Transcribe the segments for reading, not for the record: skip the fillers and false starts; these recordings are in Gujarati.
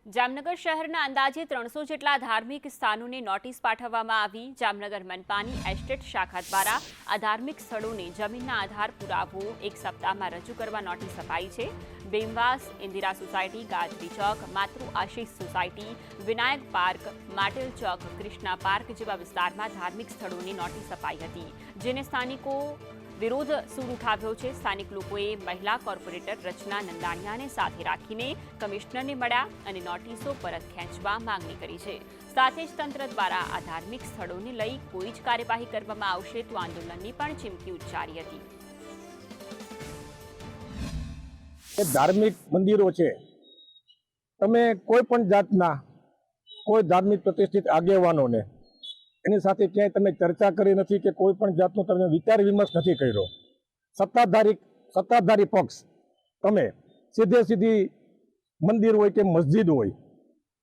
જામનગર શહેરના અંદાજે 300 જેટલા ધાર્મિક સ્થાનોને નોટિસ પાઠવવામાં આવી। જામનગર મનપાની એસ્ટેટ શાખા દ્વારા આ ધાર્મિક સ્થળોને જમીનના આધાર પુરાવો એક સપ્તાહમાં રજૂ કરવા નોટિસ અપાઈ છે। બેમવાસ, ઇન્દિરા સોસાયટી, ગાયત્રી ચોક, માતૃ આશીષ સોસાયટી, વિનાયક પાર્ક, માટેલ ચોક, કૃષ્ણા પાર્ક જેવા વિસ્તારમાં ધાર્મિક સ્થળોની નોટિસ અપાઈ હતી, જેને સ્થાનિકો વિરોધ સૂર ઉઠાવ્યો છે। સ્થાનિક લોકોએ મહિલા કોર્પોરેટર રચના નંદાણીયાને સાથે રાખીને કમિશનરને મળ્યા અને નોટિસો પરત ખેંચવા માંગણી કરી છે। સાથે જ તંત્ર દ્વારા આ ધાર્મિક સ્થળોને લઈ કોઈ જ કાર્યવાહી કરવામાં આવશે તો આંદોલનની પણ ચીમકી ઉચ્ચારી હતી। ધાર્મિક મંદિરો છે, તમે કોઈ પણ જાતના કોઈ ધાર્મિક પ્રતિષ્ઠિત આગેવાનોને એની સાથે ક્યાંય તમે ચર્ચા કરી નથી કે કોઈ પણ જાતનો તમે વિચાર વિમર્શ નથી કર્યો। સત્તાધારી પક્ષ તમે સીધી મંદિર હોય કે મસ્જિદ હોય,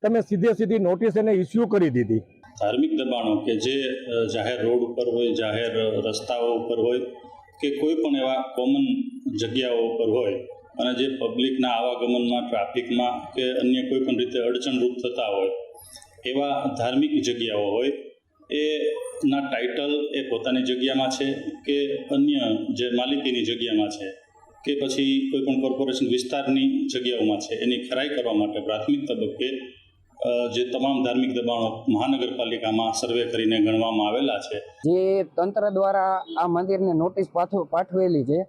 તમે સીધી નોટિસ એને ઇસ્યુ કરી દીધી। ધાર્મિક દબાણો કે જે જાહેર રોડ ઉપર હોય, જાહેર રસ્તાઓ ઉપર હોય કે કોઈ પણ એવા કોમન જગ્યાઓ ઉપર હોય અને જે પબ્લિકના આવાગમનમાં, ટ્રાફિકમાં કે અન્ય કોઈ પણ રીતે અડચણરૂપ થતા હોય એવા ધાર્મિક જગ્યાઓ હોય, એના ટાઇટલ એ પોતાની જગ્યામાં છે કે અન્ય જે માલિકીની જગ્યામાં છે કે પછી કોઈ પણ કોર્પોરેશન વિસ્તારની જગ્યાઓમાં છે, એની ખરાઈ કરવા માટે પ્રાથમિક તબક્કે જે તમામ ધાર્મિક દબાણો મહાનગરપાલિકામાં સર્વે કરીને ગણવામાં આવેલા છે। જે તંત્ર દ્વારા આ મંદિરને નોટિસ પાઠવેલી છે,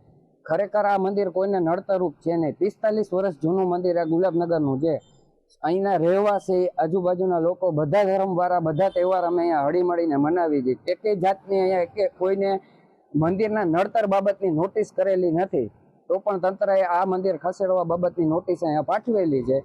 ખરેખર આ મંદિર કોઈને નડતરરૂપ છે નહીં। 45 વર્ષ જૂનું મંદિર આ ગુલાબનગરનું છે। અહીંના રહેવાસી, આજુબાજુના લોકો, બધા ધર્મવાળા, બધા તહેવાર અમે અહીંયા હળીમળીને મનાવી દીધી। એકેય જાતની અહીંયા કોઈને મંદિરના નડતર બાબતની નોટિસ કરેલી નથી, તો પણ તંત્રએ આ મંદિર ખસેડવા બાબતની નોટિસ અહીંયા પાઠવેલી છે।